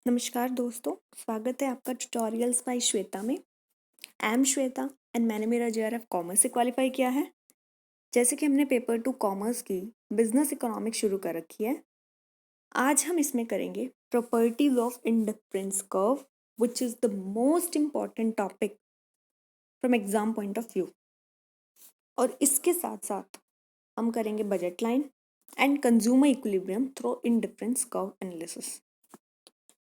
नमस्कार दोस्तों, स्वागत है आपका ट्यूटोरियल्स बाय श्वेता में। आई एम श्वेता एंड मैंने मेरा जेआरएफ कॉमर्स से क्वालिफाई किया है। जैसे कि हमने पेपर 2 कॉमर्स की बिजनेस इकोनॉमिक्स शुरू कर रखी है, आज हम इसमें करेंगे properties of indifference curve, which is the most important topic from exam point of view. और इसके साथ साथ हम करेंगे budget line and consumer equilibrium through indifference curve analysis.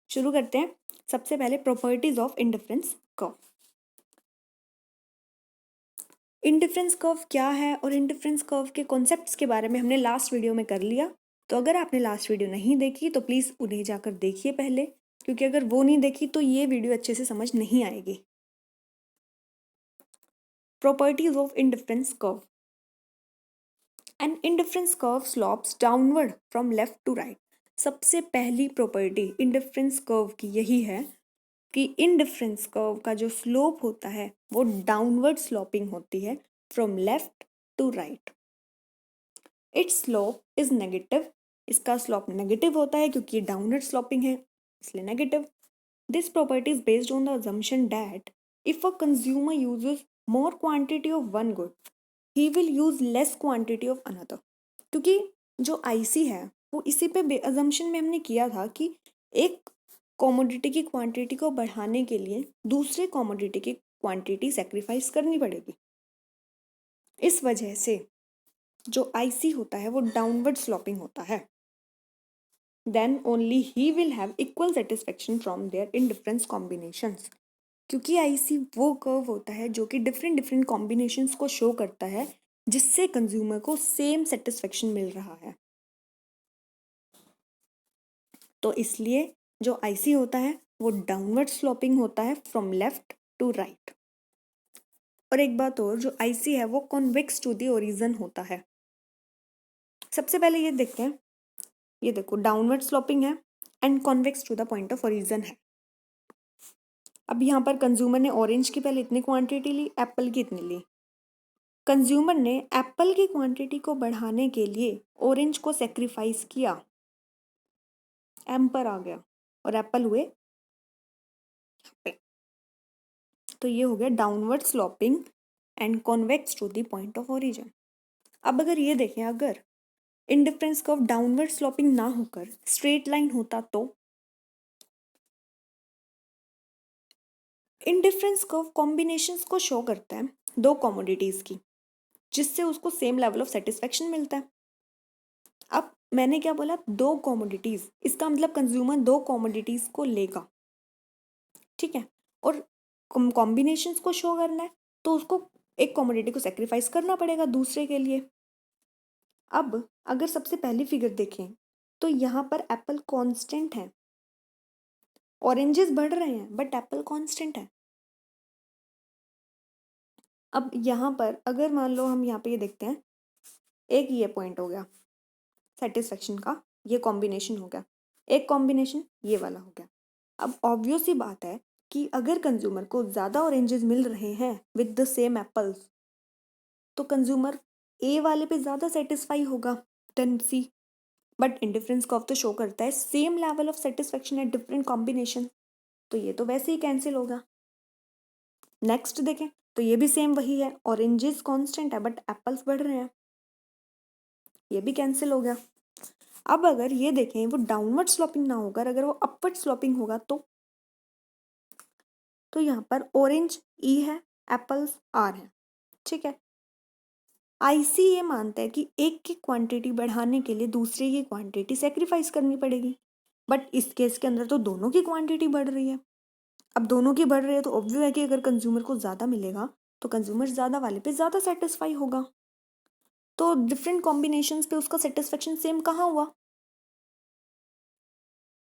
शुरू करते हैं। सबसे पहले properties of indifference curve. Indifference curve क्या है और इंडिफरेंस कर्व के कॉन्सेप्ट्स के बारे में हमने लास्ट वीडियो में कर लिया। तो अगर आपने लास्ट वीडियो नहीं देखी तो प्लीज़ उन्हें जाकर देखिए पहले, क्योंकि अगर वो नहीं देखी तो ये वीडियो अच्छे से समझ नहीं आएगी। Properties of indifference curve. An indifference curve slopes downward from left to right. सबसे पहली प्रॉपर्टी इंडिफरेंस कर्व की यही है कि इंडिफरेंस कर्व का जो स्लोप होता है वो डाउनवर्ड स्लोपिंग होती है from left to right. Its slope is negative. इसका स्लोप नेगेटिव होता है क्योंकि ये डाउनवर्ड स्लोपिंग है, इसलिए negative. This property is based on the assumption that if a consumer uses more quantity of one good, he will use less quantity of another। क्योंकि जो IC है वो इसी पे assumption में हमने किया था कि एक कॉमोडिटी की क्वांटिटी को बढ़ाने के लिए दूसरे कॉमोडिटी की क्वांटिटी सेक्रीफाइस करनी पड़ेगी। इस वजह से जो आईसी होता है वो डाउनवर्ड स्लोपिंग होता है। Then only he will have equal satisfaction from their indifference combinations. क्योंकि आईसी वो कर्व होता है जो कि डिफरेंट डिफरेंट कॉम्बिनेशंस को शो करता है, जिससे कंज्यूमर को सेम सेटिस्फेक्शन मिल रहा है। तो इसलिए जो आईसी होता है वो डाउनवर्ड स्लोपिंग होता है फ्रॉम लेफ्ट टू राइट। और एक बात और, जो आईसी है वो कॉन्वेक्स टू द ओरिजिन होता है। सबसे पहले ये देखते हैं। ये देखो, डाउनवर्ड स्लोपिंग है and convex to the point of origin है। अब यहाँ पर कंज्यूमर ने ऑरेंज की पहले इतनी क्वांटिटी ली, एप्पल की इतनी ली। कंज्यूमर ने एप्पल की क्वांटिटी को बढ़ाने के लिए ऑरेंज को सेक्रीफाइस किया, एम पर आ गया और एप्पल हुए यहाँ पे। तो ये हो गया downward sloping and convex to the point of origin. अब अगर ये देखें, अगर इंडिफरेंस कर्व डाउनवर्ड स्लोपिंग ना होकर स्ट्रेट लाइन होता तो इंडिफरेंस कर्व कॉम्बिनेशंस को शो करता है दो कमोडिटीज की, जिससे उसको सेम लेवल ऑफ सेटिस्फेक्शन मिलता है। अब मैंने क्या बोला, दो कमोडिटीज, इसका मतलब कंज्यूमर दो कमोडिटीज को लेगा, ठीक है, और कॉम्बिनेशंस को शो करना है तो उसको एक कमोडिटी को सेक्रीफाइस करना पड़ेगा दूसरे के लिए। अब अगर सबसे पहली फिगर देखें तो यहाँ पर एप्पल कांस्टेंट है, ऑरेंजेस बढ़ रहे हैं बट एप्पल कांस्टेंट है। अब यहाँ पर अगर मान लो हम यहाँ पे ये देखते हैं, एक ये पॉइंट हो गया सेटिस्फेक्शन का, ये कॉम्बिनेशन हो गया, एक कॉम्बिनेशन ये वाला हो गया। अब ऑब्वियस सी बात है कि अगर कंज्यूमर को ज़्यादा ऑरेंजेस मिल रहे हैं विद द सेम एप्पल्स, तो कंज्यूमर ए वाले पे ज़्यादा सेटिस्फाई होगा then C. But indifference curve तो शो करता है same level of satisfaction at different combination, तो ये तो वैसे ही कैंसिल होगा। नेक्स्ट देखें तो ये भी सेम वही है, ऑरेंजेस कांस्टेंट है बट एप्पल्स बढ़ रहे हैं, ये भी कैंसिल हो गया। अब अगर ये देखें वो डाउनवर्ड स्लोपिंग ना होकर अगर वो अपवर्ड स्लोपिंग होगा तो यहाँ पर ऑरेंज ई है, एप्पल्स आर है, ठीक है। आईसी ये मानता है कि एक की क्वांटिटी बढ़ाने के लिए दूसरे की क्वांटिटी सेक्रीफाइस करनी पड़ेगी, बट इस केस के अंदर तो दोनों की क्वांटिटी बढ़ रही है। अब दोनों की बढ़ रही है तो ऑब्वियस है कि अगर कंज्यूमर को ज़्यादा मिलेगा तो कंज्यूमर ज़्यादा वाले पे ज़्यादा सेटिस्फाई होगा। तो डिफरेंट कॉम्बिनेशंस पे उसका सेटिस्फेक्शन सेम कहाँ हुआ,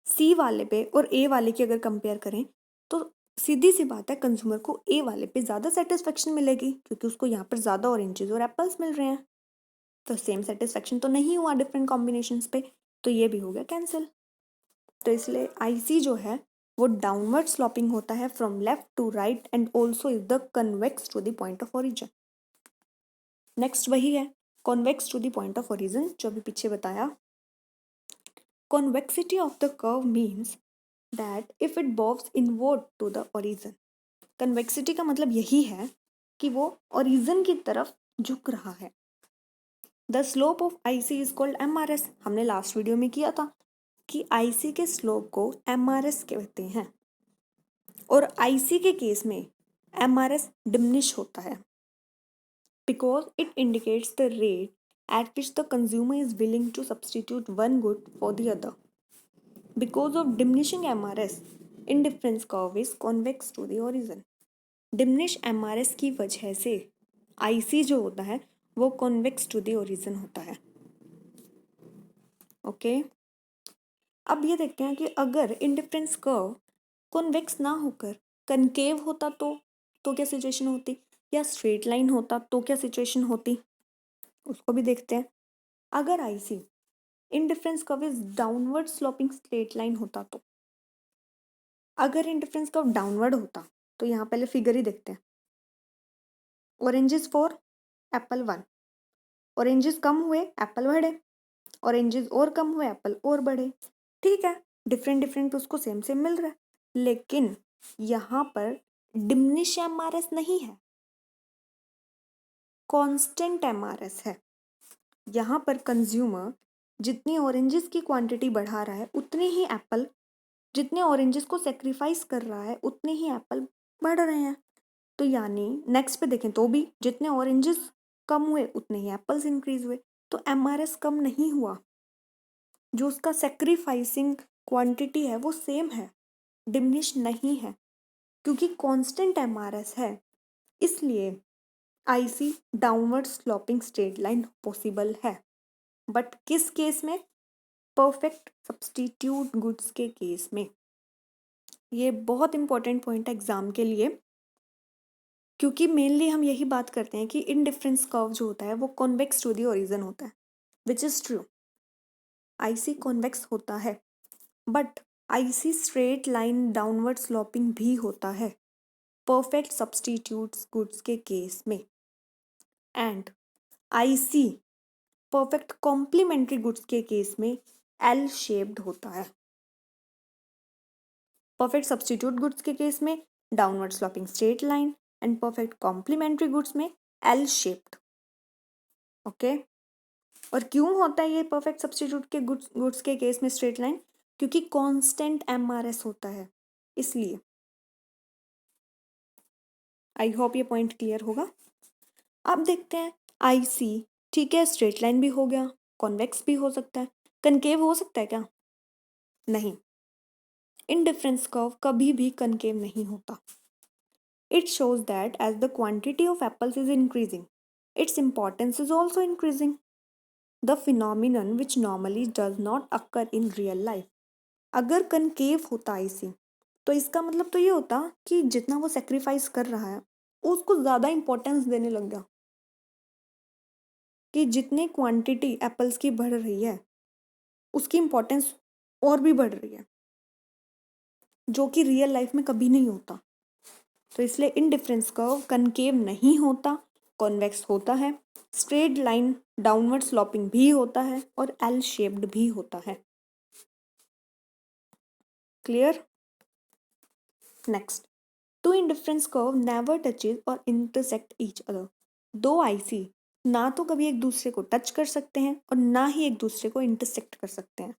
सी वाले पे और ए वाले की अगर कंपेयर करें तो सीधी सी बात है कंज्यूमर को ए वाले पे ज़्यादा सेटिस्फेक्शन मिलेगी, क्योंकि उसको यहाँ पर ज़्यादा ऑरेंजेस और एप्पल्स मिल रहे हैं। तो सेम सेटिस्फेक्शन तो नहीं हुआ डिफरेंट कॉम्बिनेशंस पे, तो ये भी हो गया कैंसिल। तो इसलिए आईसी जो है वो डाउनवर्ड स्लोपिंग होता है from left to right and also is the convex to the point of origin. Next वही है convex to the point of origin जो अभी पीछे बताया। Convexity of the curve means that if it bows inward to the origin. Convexity का मतलब यही है कि वो ओरिजिन की तरफ झुक रहा है। The slope of IC is called MRS। हमने लास्ट वीडियो में किया था कि आईसी के स्लोप को MRS कहते हैं, और आईसी के केस में MRS डिमिनिश होता है because it indicates the rate at which the consumer is willing to substitute one good for the other. Because of diminishing MRS, indifference curve is convex to the origin. Diminish MRS की वजह से IC जो होता है वो convex to the origin होता है। Okay अब ये देखते हैं कि अगर इंडिफरेंस कर्व कॉन्वेक्स ना होकर कनकेव होता तो क्या सिचुएशन होती, या स्ट्रेट लाइन होता तो क्या सिचुएशन होती, उसको भी देखते हैं। अगर IC indifference curve is downward sloping straight line होता तो, अगर इंडिफरेंस कर्व डाउनवर्ड होता तो यहाँ पहले फिगर ही देखते हैं। ऑरेंजेस 4 एप्पल 1, ऑरेंजेस कम हुए एप्पल बढ़े, ऑरेंजेस और कम हुए एप्पल और बढ़े। ठीक है, डिफरेंट डिफरेंट उसको सेम सेम मिल रहा है, लेकिन यहाँ पर डिमिनिश MRS नहीं है, कांस्टेंट MRS है। यहाँ पर कंज्यूमर जितनी ऑरेंजेस की क्वांटिटी बढ़ा रहा है उतनी ही एप्पल, जितने ऑरेंजेस को सेक्रीफाइस कर रहा है उतने ही एप्पल बढ़ रहे हैं। तो यानी नेक्स्ट पे देखें तो भी जितने ऑरेंजेस कम हुए उतने ही एप्पल्स इंक्रीज हुए, तो MRS कम नहीं हुआ, जो उसका सेक्रीफाइसिंग क्वांटिटी है वो सेम है, डिमिनिश नहीं है, क्योंकि कांस्टेंट MRS है। इसलिए IC downward sloping straight line possible है, बट किस केस में, परफेक्ट सब्स्टिट्यूट गुड्स के केस में। ये बहुत इंपॉर्टेंट पॉइंट है एग्जाम के लिए, क्योंकि मेनली हम यही बात करते हैं कि इनडिफरेंस कर्व जो होता है वो कॉन्वेक्स टू दी ओरिजिन होता है, which is true. IC convex होता है, but IC straight line downward sloping भी होता है परफेक्ट सब्स्टिट्यूट्स गुड्स के केस में, and IC perfect complementary goods के केस में एल शेप्ड होता है। परफेक्ट सब्स्टिट्यूट गुड्स के केस में downward sloping straight line, and perfect complementary goods में एल शेप्ड। ओके, और क्यों होता है ये परफेक्ट सब्स्टिट्यूट के गुड्स के केस में स्ट्रेट लाइन, क्योंकि कांस्टेंट MRS होता है, इसलिए। आई होप ये पॉइंट क्लियर होगा। अब देखते हैं आईसी, ठीक है स्ट्रेट लाइन भी हो गया, कॉन्वेक्स भी हो सकता है, कनकेव हो सकता है क्या, नहीं। इंडिफरेंस कर्व कभी भी कनकेव नहीं होता। It shows that as the quantity of apples is increasing, its importance is also increasing, the phenomenon which normally does not occur in real life. अगर कनकेव होता आईसी तो इसका मतलब तो ये होता कि जितना वो सेक्रीफाइस कर रहा है उसको ज़्यादा इंपॉर्टेंस देने लग गया, कि जितनी क्वांटिटी एप्पल्स की बढ़ रही है उसकी इंपॉर्टेंस और भी बढ़ रही है, जो कि रियल लाइफ में कभी नहीं होता। तो इसलिए इनडिफरेंस कर्व कनकेव नहीं होता, कॉन्वेक्स होता है, स्ट्रेट लाइन डाउनवर्ड स्लोपिंग भी होता है, और एल शेप्ड भी होता है। Clear? Next, two indifference curve never touches और इंटरसेक्ट ईच अदर। दो आईसी ना तो कभी एक दूसरे को टच कर सकते हैं और ना ही एक दूसरे को इंटरसेक्ट कर सकते हैं।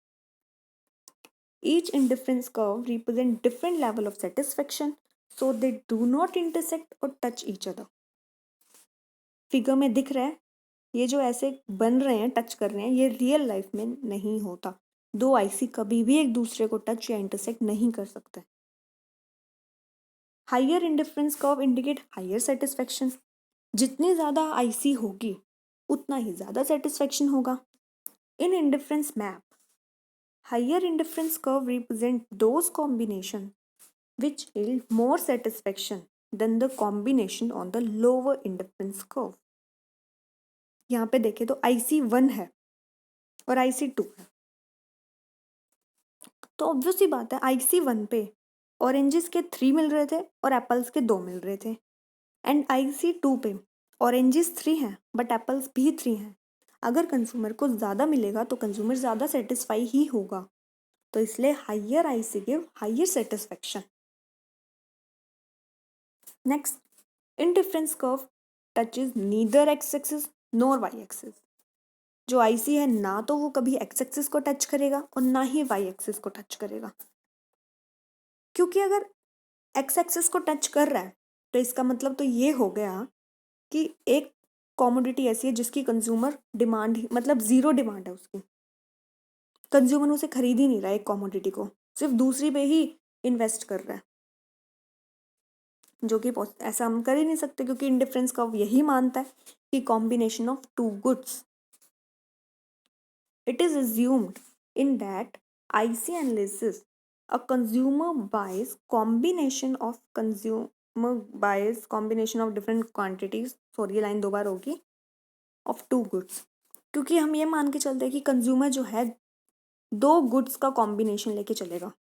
Each indifference curve represent different level of satisfaction, so they do not intersect और टच ईच अदर। फिगर में दिख रहा है, ये जो ऐसे बन रहे हैं टच कर रहे हैं, ये रियल लाइफ में नहीं होता। दो आईसी कभी भी एक दूसरे को टच या इंटरसेक्ट नहीं कर सकते। Higher indifference curve indicate higher satisfaction, जितनी ज़्यादा आईसी होगी उतना ही ज़्यादा सेटिस्फेक्शन होगा। In indifference map, higher indifference curve represent those combination which yield more satisfaction than the combination on the lower indifference curve। यहाँ पे देखें तो IC1 है और IC2 है, तो ऑब्वियस ही बात है IC1 पे ऑरेंजेस के 3 मिल रहे थे और एप्पल्स के 2 मिल रहे थे, एंड IC2 पे ऑरेंजेस 3 हैं बट एप्पल्स भी 3 हैं। अगर कंज्यूमर को ज़्यादा मिलेगा तो कंज्यूमर ज़्यादा सेटिस्फाई ही होगा, तो इसलिए higher IC give higher satisfaction. Next, indifference curve touches neither X axis nor Y axis. जो आईसी है ना तो वो कभी एक्स एक्सिस को टच करेगा और ना ही वाई एक्सिस को टच करेगा, क्योंकि अगर एक्स एक्सिस को टच कर रहा है तो इसका मतलब तो ये हो गया कि एक कॉमोडिटी ऐसी है जिसकी कंज्यूमर डिमांड ही मतलब जीरो डिमांड है, उसकी कंज्यूमर उसे खरीद ही नहीं रहा है, एक कॉमोडिटी को सिर्फ दूसरी पे ही इन्वेस्ट कर रहा है, जो कि ऐसा हम कर ही नहीं सकते क्योंकि इंडिफरेंस कर्व यही मानता है कि combination of two goods. It is assumed in that IC analysis a consumer buys combination of different quantities, sorry ये लाइन दो बार होगी, ऑफ टू गुड्स, क्योंकि हम ये मान के चलते हैं कि कंज्यूमर जो है दो गुड्स का कॉम्बिनेशन लेके चलेगा।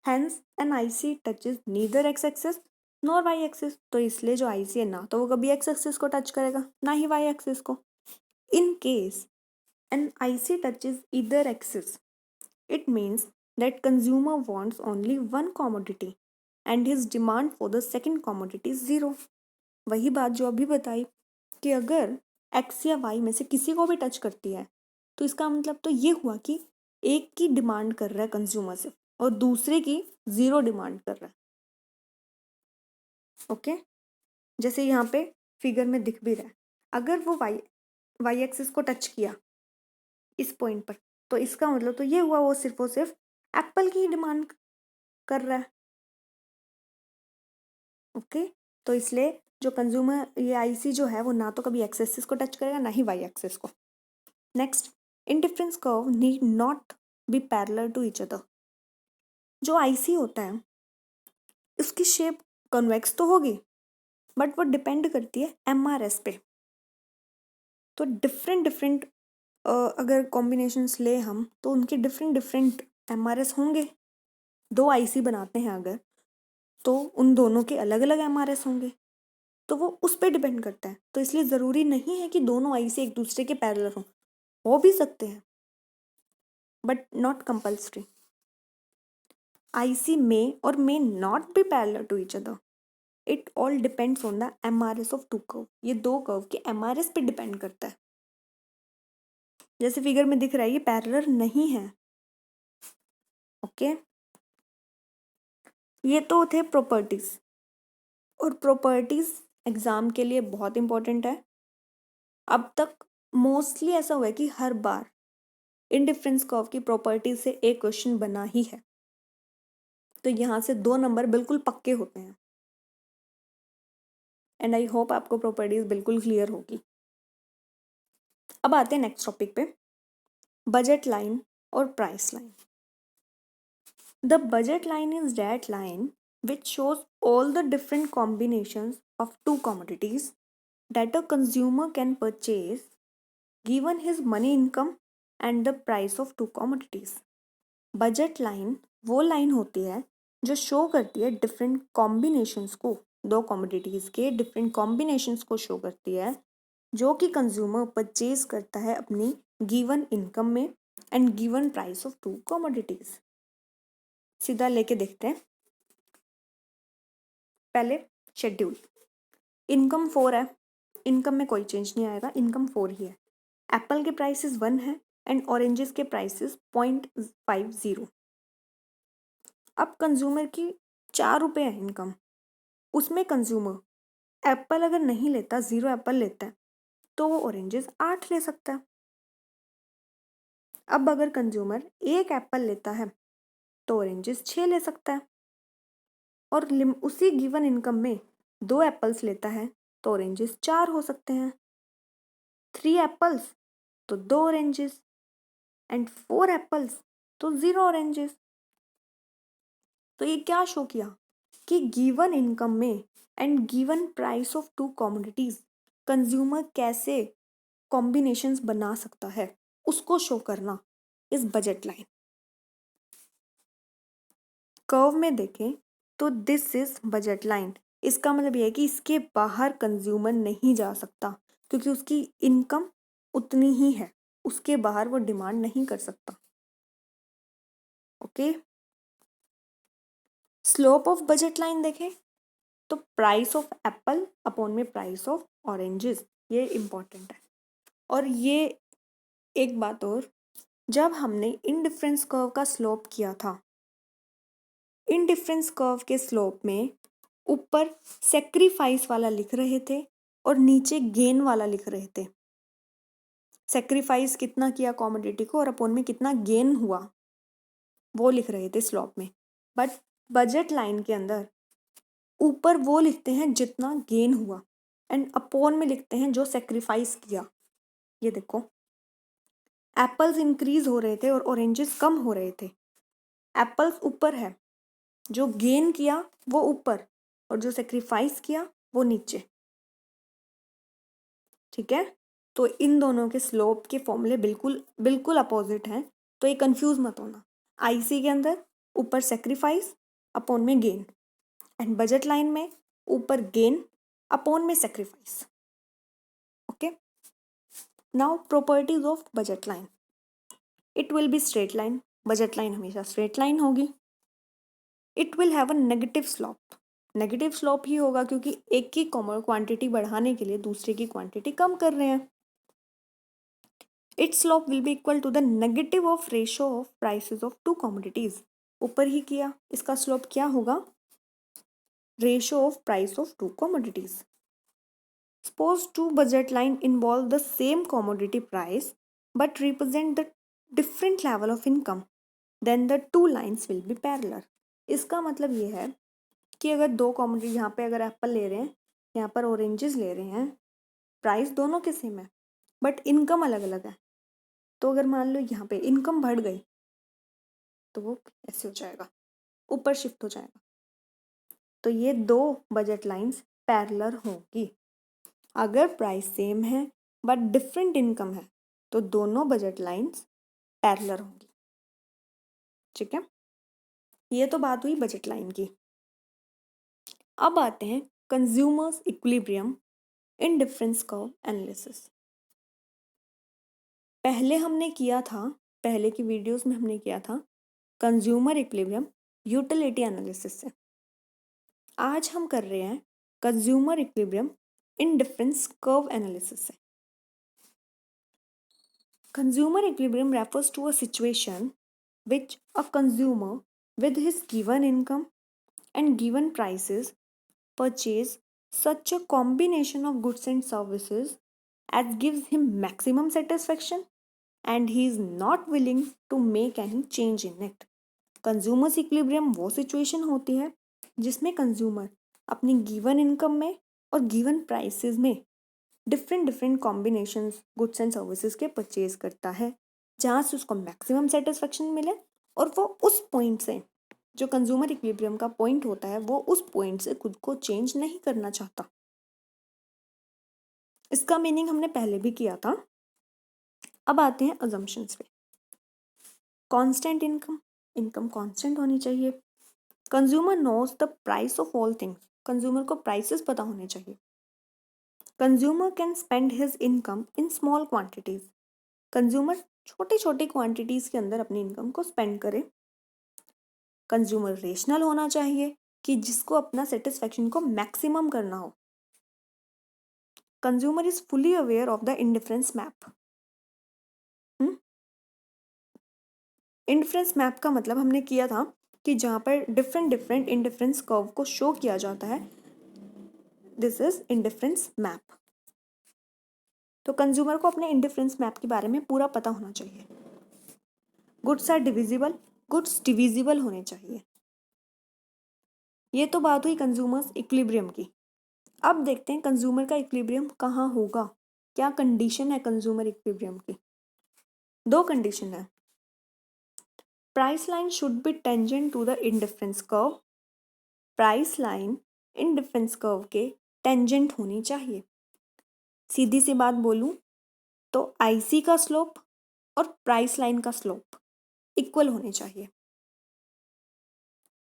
Hence an IC touches neither X axis nor Y axis, तो इसलिए जो आईसी है ना तो वो कभी एक्स एक्सिस को टच करेगा ना ही वाई एक्सिस को। In case an IC touches either axis, it means that consumer wants only one commodity and his demand for the second commodity is zero। वही बात जो अभी बताई कि अगर x या y में से किसी को भी टच करती है तो इसका मतलब तो ये हुआ कि एक की डिमांड कर रहा है कंज्यूमर से और दूसरे की जीरो डिमांड कर रहा है। ओके, जैसे यहाँ पे फिगर में दिख भी रहा है, अगर वो वाई एक्सिस को टच किया इस पॉइंट पर तो इसका मतलब तो ये हुआ वो सिर्फ एप्पल की ही डिमांड कर रहा है। ओके, तो इसलिए जो कंज्यूमर ये आईसी जो है वो ना तो कभी एक्स एक्सिस को टच करेगा ना ही वाई एक्सिस को। Next, indifference curve need not be parallel to each other. जो आईसी होता है उसकी शेप कन्वेक्स तो होगी बट वो डिपेंड करती है एमआरएस पे। तो डिफरेंट डिफरेंट अगर कॉम्बिनेशंस ले हम तो उनके डिफरेंट डिफरेंट एमआरएस होंगे। दो आईसी बनाते हैं अगर तो उन दोनों के अलग अलग एमआरएस होंगे, तो वो उस पर डिपेंड करता है। तो इसलिए ज़रूरी नहीं है कि दोनों आईसी एक दूसरे के पैरेलल हो भी सकते हैं but not compulsory. IC may और may not be parallel to each other, it all depends on the MRS of two curve. ये दो कर्व के एमआरएस पे डिपेंड करता है। जैसे फिगर में दिख रहा है ये पैरेलल नहीं है। ओके, ये तो थे प्रॉपर्टीज, और प्रॉपर्टीज एग्जाम के लिए बहुत इंपॉर्टेंट है। अब तक मोस्टली ऐसा हुआ है कि हर बार इंडिफरेंस कर्व की प्रॉपर्टीज से एक क्वेश्चन बना ही है, तो यहाँ से 2 नंबर बिल्कुल पक्के होते हैं। एंड आई होप आपको प्रॉपर्टीज बिल्कुल क्लियर होगी। अब आते हैं नेक्स्ट टॉपिक पे, बजट लाइन और price line. The budget line is that line which shows all the different combinations of two commodities that a consumer can purchase given his money income and the price of two commodities। Budget line वो line होती है जो show करती है different combinations को, दो commodities के different combinations को शो करती है जो कि कंज्यूमर परचेज करता है अपनी गिवन इनकम में and given price of two commodities. सीधा लेके देखते हैं। पहले शेड्यूल, इनकम 4 है, इनकम में कोई चेंज नहीं आएगा, इनकम 4 ही है। एप्पल के प्राइसेस 1 है एंड ऑरेंजेस के प्राइसेस 0.50। अब कंज्यूमर की 4 रुपये है इनकम, उसमें कंज्यूमर एप्पल अगर नहीं लेता, 0 एप्पल लेता है तो वो ऑरेंजेस 8 ले सकता है। अब अगर कंज्यूमर 1 एप्पल लेता है तो ऑरेंजेस 6 ले सकता है, और उसी गिवन इनकम में 2 एप्पल्स लेता है तो ऑरेंजेस 4 हो सकते हैं। 3 एप्पल्स तो 2 ऑरेंजेस एंड 4 एप्पल्स तो 0 ऑरेंजेस। तो ये क्या शो किया कि गिवन इनकम में and given price of two commodities consumer कैसे कॉम्बिनेशंस बना सकता है, उसको शो करना इस बजट लाइन। कर्व में देखें तो दिस इज बजट लाइन, इसका मतलब यह है कि इसके बाहर कंज्यूमर नहीं जा सकता क्योंकि उसकी इनकम उतनी ही है, उसके बाहर वो डिमांड नहीं कर सकता। Okay. Slope of budget line देखें तो प्राइस ऑफ एप्पल अपॉन में प्राइस ऑफ ऑरेंजेस, ये इम्पॉर्टेंट है। और ये एक बात और, जब हमने इनडिफरेंस कर्व का स्लोप किया था, इनडिफरेंस कर्व के स्लोप में ऊपर सेक्रीफाइस वाला लिख रहे थे और नीचे गेन वाला लिख रहे थे। सेक्रीफाइस कितना किया कॉमोडिटी को और अपॉन में कितना गेन हुआ वो लिख रहे थे स्लोप में। बट बजट लाइन के अंदर ऊपर वो लिखते हैं जितना गेन हुआ एंड अपॉन में लिखते हैं जो सेक्रीफाइस किया। ये देखो, एप्पल्स इंक्रीज हो रहे थे और ऑरेंजेस कम हो रहे थे। एप्पल्स ऊपर है, जो गेन किया वो ऊपर और जो सेक्रीफाइस किया वो नीचे। ठीक है, तो इन दोनों के स्लोप के फॉर्मूले बिल्कुल बिल्कुल अपोजिट हैं, तो ये कंफ्यूज मत होना। आईसी के अंदर ऊपर सेक्रीफाइस अपॉन में गेन एंड बजट लाइन में ऊपर गेन अपॉन में sacrifice. Okay, now properties of budget line. It will be straight line, budget line हमेशा स्ट्रेट लाइन होगी। It will have a negative slope, negative slope ही होगा क्योंकि एक की क्वांटिटी बढ़ाने के लिए दूसरे की क्वांटिटी कम कर रहे हैं। Its slope will be equal to the negative of ratio of prices of two commodities. ऊपर ही किया, इसका स्लोप क्या होगा, ratio of price of two commodities. Suppose two budget line involve the same commodity price but represent the different level of income, then the two lines will be parallel. इसका मतलब ये है कि अगर दो कमोडिटी, यहाँ पे अगर एप्पल ले रहे हैं, यहाँ पर ऑरेंजेस ले रहे हैं, प्राइस दोनों के सेम है बट इनकम अलग अलग है। तो अगर मान लो यहाँ पे इनकम बढ़ गई तो वो ऐसे हो जाएगा, ऊपर शिफ्ट हो जाएगा। तो ये दो बजट लाइंस पैरेलल होंगी। अगर प्राइस सेम है बट डिफरेंट इनकम है तो दोनों बजट लाइंस पैरेलल होंगी। ठीक है, ये तो बात हुई बजट लाइन की। अब आते हैं consumers equilibrium indifference curve analysis. पहले हमने किया था, पहले की वीडियोस में हमने किया था कंज्यूमर इक्विलिब्रियम यूटिलिटी एनालिसिस से। आज हम कर रहे हैं consumer equilibrium indifference curve analysis से। Consumer equilibrium refers to a situation which a consumer with his given income and given prices purchase such a combination of goods and services as gives him maximum satisfaction and he is not willing to make any change in it. Consumers equilibrium वो situation होती है जिसमें consumer अपनी given income में और given prices में different combinations goods and services के purchase करता है जहाँ से उसको मैक्सिमम सेटिस्फेक्शन मिले, और वो उस पॉइंट से, जो कंज्यूमर इक्विलिब्रियम का पॉइंट होता है, वो उस पॉइंट से खुद को चेंज नहीं करना चाहता। इसका मीनिंग हमने पहले भी किया था। अब आते हैं अजम्पशंस पे। कांस्टेंट इनकम, इनकम कांस्टेंट होनी चाहिए। Consumer knows the price of all things, consumer को प्राइसेस पता होने चाहिए। Consumer can spend his income in small quantities, consumer छोटी छोटी क्वांटिटीज के अंदर अपनी इनकम को स्पेंड करे। कंज्यूमर रेशनल होना चाहिए कि जिसको अपना सेटिस्फेक्शन को मैक्सिमम करना हो। Consumer is fully aware of the indifference map. Indifference map का मतलब हमने किया था कि जहाँ पर डिफरेंट इंडिफरेंस कर्व को शो किया जाता है, दिस इज इंडिफरेंस मैप। तो कंज्यूमर को अपने इंडिफरेंस मैप के बारे में पूरा पता होना चाहिए। Goods are divisible, goods divisible होने चाहिए। ये तो बात हुई कंज्यूमर्स इक्विलिब्रियम की। अब देखते हैं कंज्यूमर का इक्विलिब्रियम कहाँ होगा, क्या कंडीशन है कंज्यूमर इक्विलिब्रियम की। दो कंडीशन है। Price line should be tangent to the indifference curve, price line indifference curve के टेंजेंट होनी चाहिए। सीधी सी बात बोलूं तो आईसी का स्लोप और प्राइस लाइन का स्लोप इक्वल होने चाहिए।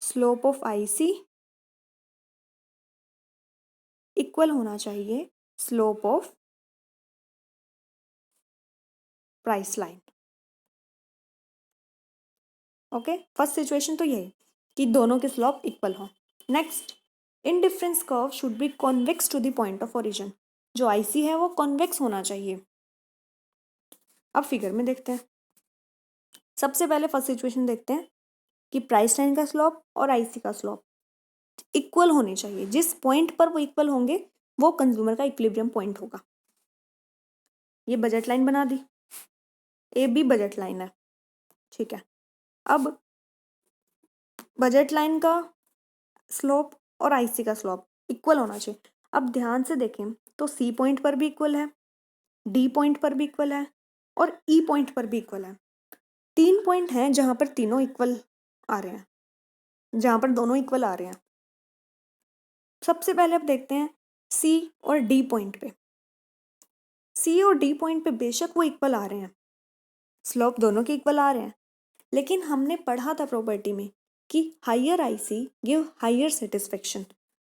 स्लोप ऑफ आईसी इक्वल होना चाहिए slope of price line. Okay, first situation तो यही कि दोनों के स्लोप इक्वल हो। Next, indifference curve should be convex to the point of origin. जो आईसी है वो कॉन्वेक्स होना चाहिए। अब फिगर में देखते हैं। सबसे पहले फर्स्ट सिचुएशन देखते हैं कि प्राइस लाइन का स्लोप और आईसी का स्लोप इक्वल होने चाहिए। जिस पॉइंट पर वो इक्वल होंगे वो कंज्यूमर का इक्विलिब्रियम पॉइंट होगा। ये बजट लाइन बना दी, ए बी बजट लाइन है, ठीक है। अब बजट लाइन का स्लोप और आईसी का स्लोप इक्वल होना चाहिए। अब ध्यान से देखें तो सी पॉइंट पर भी इक्वल है, डी पॉइंट पर भी इक्वल है और ई पॉइंट पर भी इक्वल है। 3 पॉइंट हैं जहां पर तीनों इक्वल आ रहे हैं, जहां पर दोनों इक्वल आ रहे हैं। सबसे पहले अब देखते हैं सी और डी पॉइंट पे। सी और डी पॉइंट पे बेशक वो इक्वल आ रहे हैं, स्लोप दोनों के इक्वल आ रहे हैं, लेकिन हमने पढ़ा था प्रॉपर्टी में कि higher IC give higher satisfaction.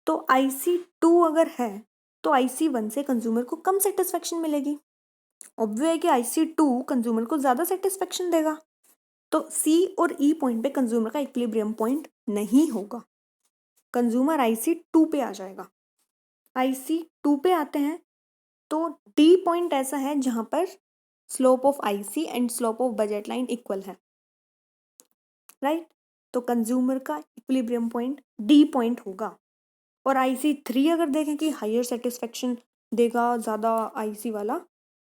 तो IC2 अगर है तो IC1 से कंज्यूमर को कम सेटिस्फेक्शन मिलेगी। ऑब्वियस है कि IC2 कंज्यूमर को ज़्यादा सेटिस्फेक्शन देगा। तो C और E पॉइंट पे कंज्यूमर का इक्विलिब्रियम पॉइंट नहीं होगा, कंज्यूमर IC2 पे आ जाएगा। IC2 पे आते हैं तो D पॉइंट ऐसा है जहां पर slope of IC and slope of budget line equal है, राइट। तो कंज्यूमर का इक्विलिब्रियम पॉइंट D पॉइंट होगा। और IC3 अगर देखें कि हायर सेटिस्फेक्शन देगा ज़्यादा IC वाला,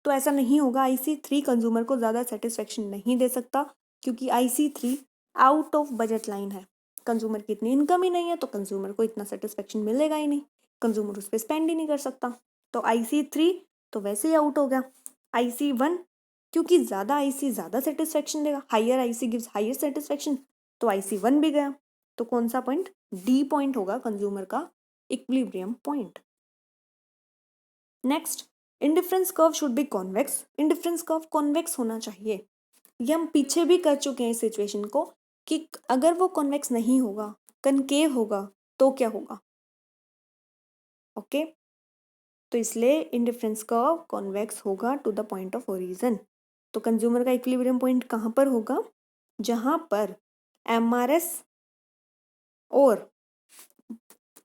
तो ऐसा नहीं होगा। IC3 कंज्यूमर को ज़्यादा सेटिस्फेक्शन नहीं दे सकता क्योंकि IC3 out of budget line है। कंज्यूमर की इतनी इनकम ही नहीं है तो कंज्यूमर को इतना सेटिस्फेक्शन मिलेगा ही नहीं, कंज्यूमर उस पर स्पेंड ही नहीं कर सकता। तो IC3 तो वैसे ही आउट हो गया। IC1 क्योंकि ज़्यादा IC ज़्यादा सेटिस्फेक्शन देगा, higher IC gives higher satisfaction, तो IC1 भी गया। तो कौन सा पॉइंट? D पॉइंट होगा कंज्यूमर का equilibrium point. Next, indifference curve should be convex. Indifference curve convex होना चाहिए। ये हम पीछे भी कर चुके हैं इस सिचुएशन को कि अगर वो कॉन्वेक्स नहीं होगा, कनकेव होगा, तो क्या होगा। ओके, तो इसलिए इंडिफरेंस कर्व कॉन्वेक्स होगा to the point of origin. तो कंज्यूमर का इक्विलिब्रियम पॉइंट कहाँ पर होगा? जहां पर MRS और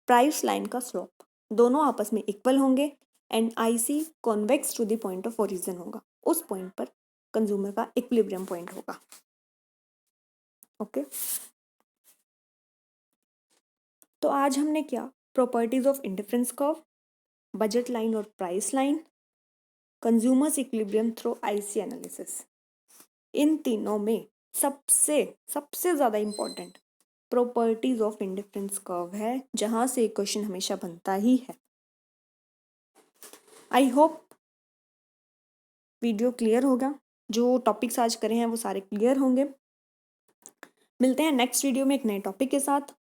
प्राइस लाइन का स्लोप दोनों आपस में इक्वल होंगे and IC convex to the point of origin होगा। उस पॉइंट पर कंज्यूमर का इक्विलिब्रियम पॉइंट होगा। ओके, तो आज हमने क्या properties of indifference curve, budget line और price line, consumers equilibrium through IC analysis, इन तीनों में सबसे सबसे ज़्यादा important properties of indifference curve है, जहां से क्वेश्चन हमेशा बनता ही है। आई होप वीडियो क्लियर होगा, जो टॉपिक्स आज करें हैं वो सारे क्लियर होंगे। मिलते हैं नेक्स्ट वीडियो में एक नए टॉपिक के साथ।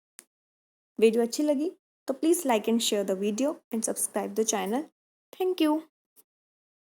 वीडियो अच्छी लगी तो please like and share the video and subscribe the channel. Thank you.